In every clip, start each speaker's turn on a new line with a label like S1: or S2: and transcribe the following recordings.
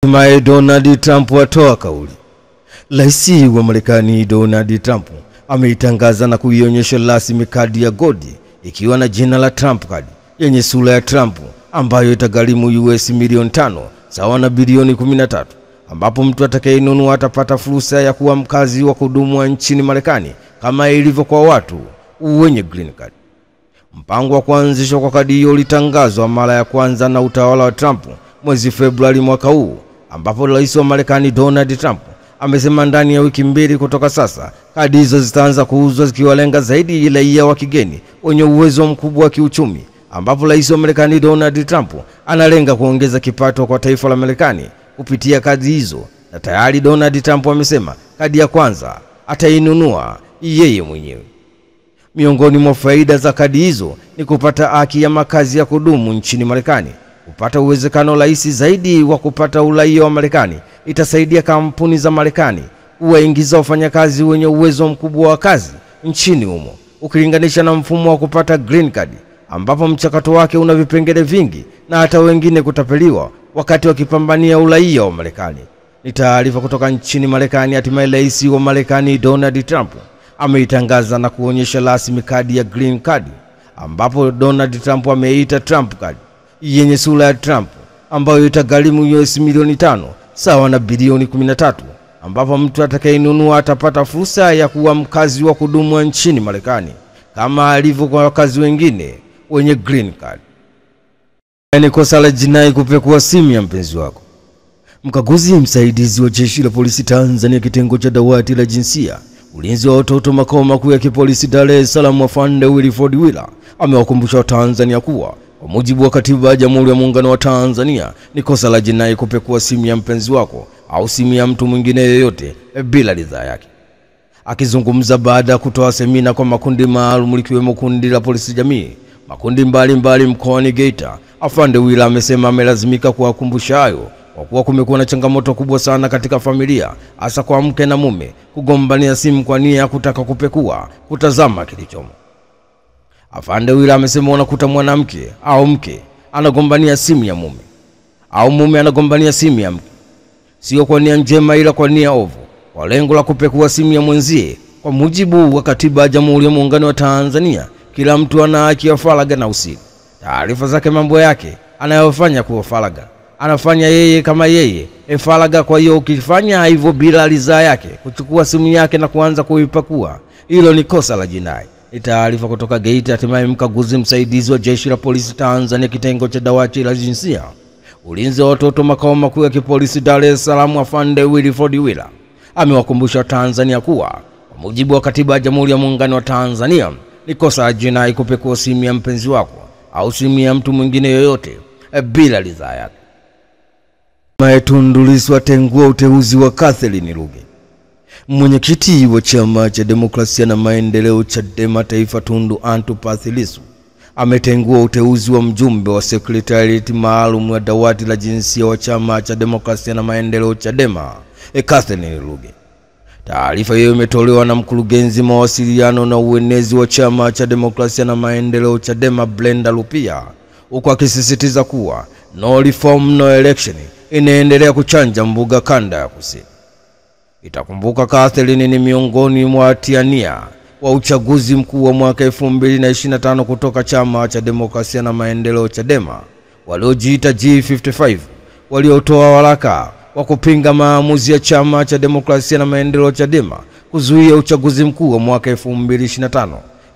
S1: Hatimaye Donald Trump atoa kauli. Rais wa Marekani Donald Trump ameitangaza na kuionyesha rasmi kadi ya gold ikiwa na jina la Trump card yenye sura ya Trump ambayo itagharimu US milioni 5 sawa na bilioni 13, ambapo mtu atakayenunua atapata fursa ya kuwa mkazi wa kudumu nchini Marekani kama ilivyo kwa watu wenye green card. Mpango wa kuanzishwa kwa kadi hiyo ulitangazwa mara ya kwanza na utawala wa Trump mwezi Februari mwaka huu, ambapo rais wa Marekani Donald Trump amesema ndani ya wiki mbili kutoka sasa kadi hizo zitaanza kuuzwa zikiwalenga zaidi raia wa kigeni wenye uwezo mkubwa wa kiuchumi, ambapo rais wa Marekani Donald Trump analenga kuongeza kipato kwa taifa la Marekani kupitia kadi hizo, na tayari Donald Trump amesema kadi ya kwanza atainunua yeye mwenyewe. Miongoni mwa faida za kadi hizo ni kupata haki ya makazi ya kudumu nchini Marekani, kupata uwezekano rahisi zaidi wa kupata uraia wa Marekani, itasaidia kampuni za Marekani kuwaingiza wafanyakazi wenye uwezo mkubwa wa kazi nchini humo, ukilinganisha na mfumo wa kupata green card ambapo mchakato wake una vipengele vingi na hata wengine kutapeliwa wakati wakipambania uraia wa Marekani. Ni taarifa kutoka nchini Marekani. Hatimaye rais wa Marekani Donald Trump ameitangaza na kuonyesha rasmi kadi ya green card, ambapo Donald Trump ameita Trump card yenye sura ya Trump ambayo itagharimu US milioni 5 sawa na bilioni 13, ambapo mtu atakayenunua atapata fursa ya kuwa mkazi wa kudumu nchini Marekani kama alivyo kwa wakazi wengine wenye green card. Ni kosa la jinai kupekua simu ya mpenzi wako. Mkaguzi msaidizi wa Jeshi la Polisi Tanzania kitengo cha dawati la jinsia, ulinzi wa watoto makao makuu ya kipolisi Dar es Salaam, Afande Wilford Wila amewakumbusha Tanzania kuwa kwa mujibu wa katiba ya Jamhuri ya Muungano wa Tanzania ni kosa la jinai kupekua simu ya mpenzi wako au simu ya mtu mwingine yeyote bila ridhaa yake. Akizungumza baada ya kutoa semina kwa makundi maalum likiwemo kundi la polisi jamii, makundi mbalimbali mkoani Geita, Afande Wila amesema amelazimika kuwakumbusha hayo kwa kuwa kumekuwa na changamoto kubwa sana katika familia, hasa kwa mke na mume kugombania simu kwa nia ya kutaka kupekua, kutazama kilichomo. Afande Wila amesema unakuta mwanamke au mke anagombania simu ya mume au mume anagombania simu ya mke, sio kwa nia njema ila kwa nia ovu, kwa lengo la kupekua simu ya mwenzie. Kwa mujibu wa katiba ya Jamhuri ya Muungano wa Tanzania, kila mtu ana haki ya faragha na usiri. Taarifa zake, mambo yake anayofanya kuwa faragha, anafanya yeye kama yeye faragha. Kwa hiyo ukifanya hivyo bila ridhaa yake, kuchukua simu yake na kuanza kuipakua, hilo ni kosa la jinai. Ni taarifa kutoka Geita. Hatimaye mkaguzi msaidizi wa Jeshi la Polisi Tanzania kitengo cha dawati la jinsia, ulinzi wa watoto makao makuu ya kipolisi Dar es Salaam, Afande Wilford Wila amewakumbusha Tanzania kuwa kwa mujibu wa katiba ya Jamhuri ya Muungano wa Tanzania ni kosa la jinai kupekua simu ya mpenzi wako au simu ya mtu mwingine yoyote bila ridhaa yake. Tundu Lissu atengua uteuzi wa Catherine Ruge. Mwenyekiti wa Chama cha Demokrasia na Maendeleo Chadema Taifa Tundu Antipas Lissu ametengua uteuzi wa mjumbe wa sekretarieti maalum wa dawati la jinsia wa Chama cha Demokrasia na Maendeleo Chadema Catherine Ruge. Taarifa hiyo imetolewa na mkurugenzi mawasiliano na uenezi wa Chama cha Demokrasia na Maendeleo Chadema Brenda Lupia, huko akisisitiza kuwa no reform no election inaendelea kuchanja mbuga kanda ya kusini. Itakumbuka Catherine ni miongoni mwa watiania wa uchaguzi mkuu wa mwaka 2025 kutoka Chama cha Demokrasia na Maendeleo Chadema waliojiita G55, waliotoa waraka wa kupinga maamuzi ya Chama cha Demokrasia na Maendeleo Chadema kuzuia uchaguzi mkuu wa mwaka 2025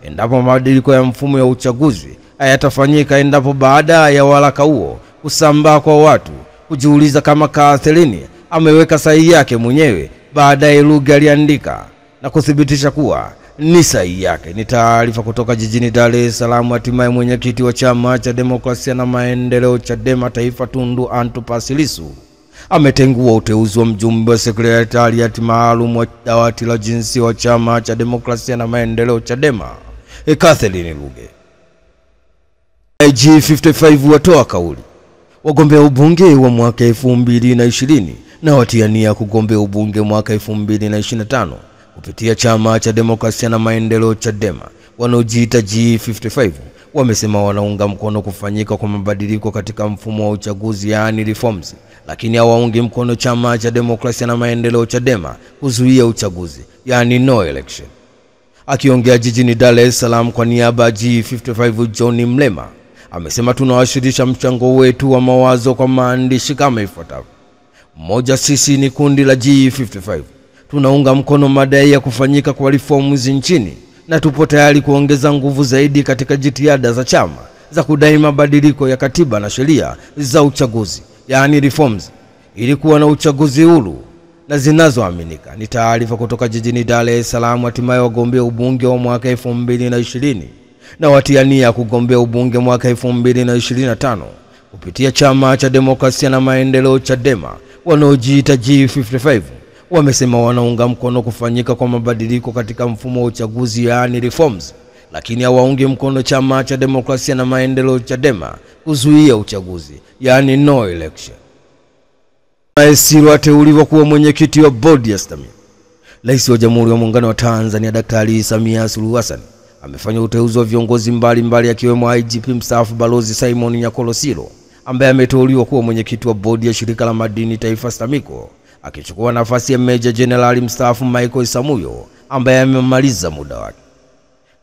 S1: endapo mabadiliko ya mfumo ya uchaguzi hayatafanyika. Endapo baada ya waraka huo kusambaa kwa watu kujiuliza kama Catherine ameweka sahihi yake mwenyewe, baadaye Ruge aliandika na kuthibitisha kuwa ni sahihi yake. Ni taarifa kutoka jijini Dar es Salaam. Hatimaye mwenyekiti wa Chama cha Demokrasia na Maendeleo Chadema Taifa Tundu Antipas Lissu ametengua uteuzi wa mjumbe wa sekretarieti maalum wa dawati la jinsia wa Chama cha Demokrasia na Maendeleo Chadema Catherine Ruge. G55 watoa kauli. Wagombea ubunge wa mwaka 2020 na watiania kugombea ubunge mwaka 2025 kupitia Chama cha Demokrasia na Maendeleo Chadema wanaojiita G55 wamesema wanaunga mkono kufanyika kwa mabadiliko katika mfumo wa uchaguzi yaani reforms, lakini hawaungi mkono chama cha demokrasia na maendeleo Chadema kuzuia uchaguzi yaani no election. Akiongea jijini Dar es Salaam kwa niaba ya G55, John Mlema amesema tunawasilisha mchango wetu wa mawazo kwa maandishi kama ifuatavyo. Moja, sisi ni kundi la G55. Tunaunga mkono madai ya kufanyika kwa reforms nchini na tupo tayari kuongeza nguvu zaidi katika jitihada za chama za kudai mabadiliko ya katiba na sheria za uchaguzi yaani reforms ili kuwa na uchaguzi huru na zinazoaminika. Ni taarifa kutoka jijini Dar es Salaam. Hatimaye wagombea ubunge wa mwaka 2020 na watiania kugombea ubunge mwaka 2025 kupitia chama cha demokrasia na maendeleo Chadema wanaojiita G55 wamesema wanaunga mkono kufanyika kwa mabadiliko katika mfumo wa uchaguzi yaani reforms, lakini hawaungi mkono chama cha demokrasia na maendeleo Chadema kuzuia uchaguzi yaani no election. Maesiro ateuliwa kuwa mwenyekiti wa bodi ya STAMICO. Rais wa Jamhuri ya Muungano wa Tanzania Daktari Samia Suluhu Hassan amefanya uteuzi wa viongozi mbalimbali akiwemo IGP mstaafu Balozi Simon Nyakolosilo ambaye ameteuliwa kuwa mwenyekiti wa bodi ya shirika la madini taifa STAMICO, akichukua nafasi ya Meja Jenerali mstaafu Michael Samuyo ambaye amemaliza muda wake.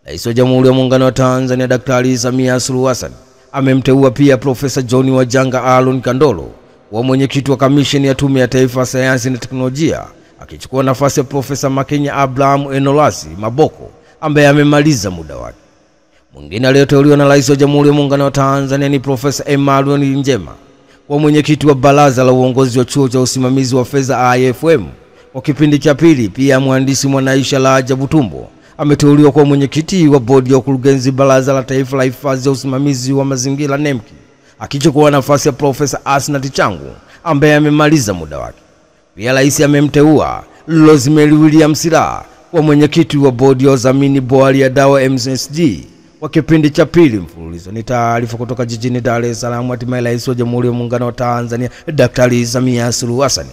S1: Rais wa Jamhuri ya Muungano wa Tanzania Daktari Samia Suluhu Hassan amemteua pia Profesa John Wajanga Aaron Kandolo wa mwenyekiti wa kamisheni ya Tume ya Taifa ya Sayansi na Teknolojia, akichukua nafasi ya Profesa Makenya Abraham Enolasi Maboko ambaye amemaliza muda wake. Mwingine aliyeteuliwa na Rais wa Jamhuri ya Muungano wa Tanzania ni Profesa Emmanuel Njema wa mwenyekiti wa baraza la uongozi wa chuo cha usimamizi wa fedha IFM kwa kipindi cha pili. Pia mhandisi Mwanaisha Laja Butumbo ameteuliwa kwa mwenyekiti wa bodi ya ukurugenzi baraza la taifa la hifadhi ya usimamizi wa mazingira NEMKI, akichukua nafasi ya Profesa Asnat Changu ambaye amemaliza muda wake. Pia rais amemteua Rosemary William Sila kwa mwenyekiti wa bodi ya udhamini bohari ya dawa MSD kwa kipindi cha pili mfululizo. Ni taarifa kutoka jijini Dar es Salaam. Hatimaye Rais wa Jamhuri ya Muungano wa Tanzania Daktari Samia Suluhu Hassan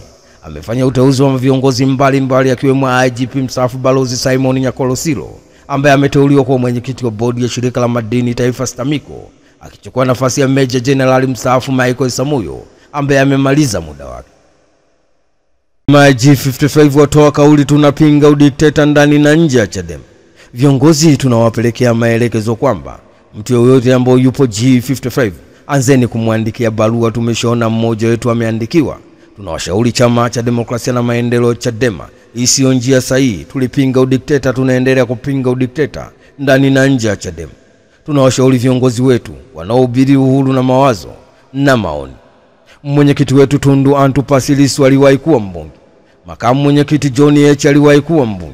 S1: amefanya uteuzi wa viongozi mbalimbali akiwemo IGP mstaafu Balozi Simon Nyakolosilo ambaye ameteuliwa kuwa mwenyekiti wa bodi ya shirika la madini taifa STAMICO, akichukua nafasi ya Meja Jenerali mstaafu Michael Samuyo ambaye amemaliza muda wake. G55 watoa kauli tunapinga udikteta ndani na nje ya Chadema. Viongozi tunawapelekea maelekezo kwamba mtu yoyote ambaye yupo G55 anzeni kumwandikia barua. Tumeshaona mmoja wetu ameandikiwa. Tunawashauri chama cha demokrasia na maendeleo Chadema isiyo njia sahihi. Tulipinga udikteta, tunaendelea kupinga udikteta ndani na nje ya Chadema. Tunawashauri viongozi wetu wanaohubiri uhuru na mawazo na maoni. Mwenyekiti wetu Tundu Antipas Lissu aliwahi kuwa mbunge. Makamu mwenyekiti John Heche aliwahi kuwa mbunge.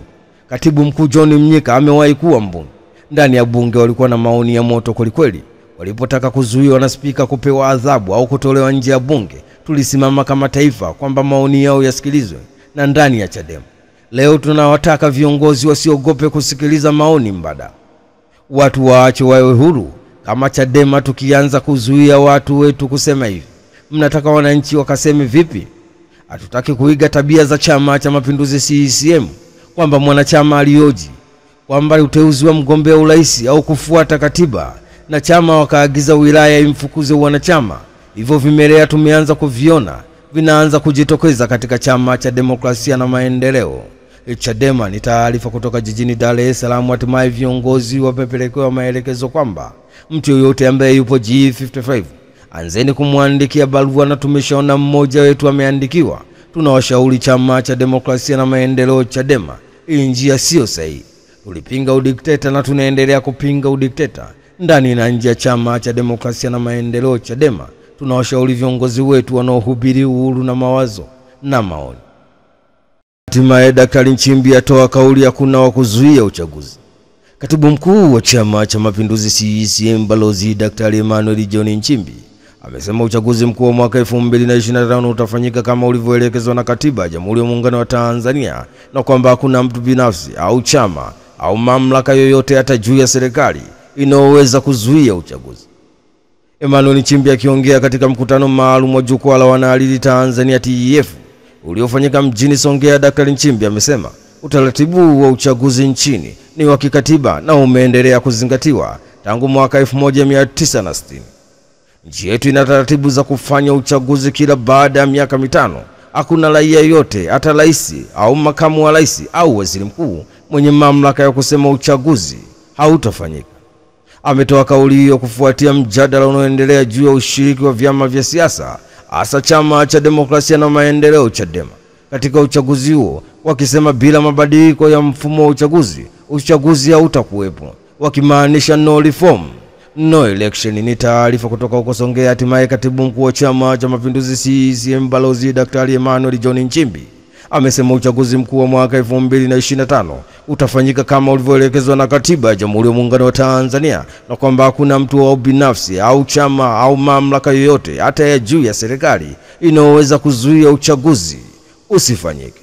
S1: Katibu mkuu John Mnyika amewahi kuwa mbunge. Ndani ya bunge walikuwa na maoni ya moto kweli. Walipotaka kuzuiwa na spika kupewa adhabu au kutolewa nje ya bunge, tulisimama kama taifa kwamba maoni yao yasikilizwe na ndani ya Chadema. Leo tunawataka viongozi wasiogope kusikiliza maoni mbadala. Watu waache wawe huru. Kama Chadema tukianza kuzuia watu wetu kusema hivi, mnataka wananchi wakaseme vipi? Hatutaki kuiga tabia za Chama cha Mapinduzi CCM kwamba mwanachama alioji kwamba uteuzi wa mgombea urais au kufuata katiba na chama wakaagiza wilaya imfukuze wanachama. Hivyo vimelea tumeanza kuviona vinaanza kujitokeza katika chama cha demokrasia na maendeleo Chadema. Ni taarifa kutoka jijini Dar es Salaam. Hatimaye viongozi wamepelekewa maelekezo kwamba mtu yoyote ambaye yupo G55 anzeni kumwandikia barua, na tumeshaona mmoja wetu ameandikiwa. Tunawashauri chama cha demokrasia na maendeleo Chadema, hii njia sio sahihi. Tulipinga udikteta na tunaendelea kupinga udikteta ndani na nje ya chama cha demokrasia na maendeleo Chadema. Tunawashauri viongozi wetu wanaohubiri uhuru na mawazo na maoni. Hatimaye Daktari Nchimbi atoa kauli ya kuna wa kuzuia uchaguzi. Katibu mkuu wa Chama cha Mapinduzi CCM Balozi Daktari Emmanuel John Nchimbi amesema uchaguzi mkuu wa mwaka 2025 utafanyika kama ulivyoelekezwa na Katiba ya Jamhuri ya Muungano wa Tanzania, na kwamba hakuna mtu binafsi au chama au mamlaka yoyote hata juu ya serikali inayoweza kuzuia uchaguzi. Emmanuel Nchimbi akiongea katika mkutano maalum wa jukwaa la wanahariri Tanzania TEF uliofanyika mjini Songea, Daktari Nchimbi amesema utaratibu wa uchaguzi nchini ni wa kikatiba na umeendelea kuzingatiwa tangu mwaka 1960. Nchi yetu ina taratibu za kufanya uchaguzi kila baada ya miaka 5. Hakuna raia yote, hata rais au makamu wa rais au waziri mkuu, mwenye mamlaka ya kusema uchaguzi hautafanyika. Ametoa kauli hiyo kufuatia mjadala unaoendelea juu ya ushiriki wa vyama vya siasa, hasa chama cha Demokrasia na Maendeleo Chadema katika uchaguzi huo, wakisema bila mabadiliko ya mfumo wa uchaguzi hautakuwepo, wakimaanisha no reform no election. Ni taarifa kutoka huko Songea. Hatimaye katibu mkuu wa Chama cha Mapinduzi CCM Balozi Daktari Emmanuel John Nchimbi amesema uchaguzi mkuu wa mwaka 2025 utafanyika kama ulivyoelekezwa na Katiba ya Jamhuri ya Muungano wa Tanzania, na kwamba hakuna mtu au binafsi au chama au mamlaka yoyote hata ya juu ya serikali inayoweza kuzuia uchaguzi usifanyike.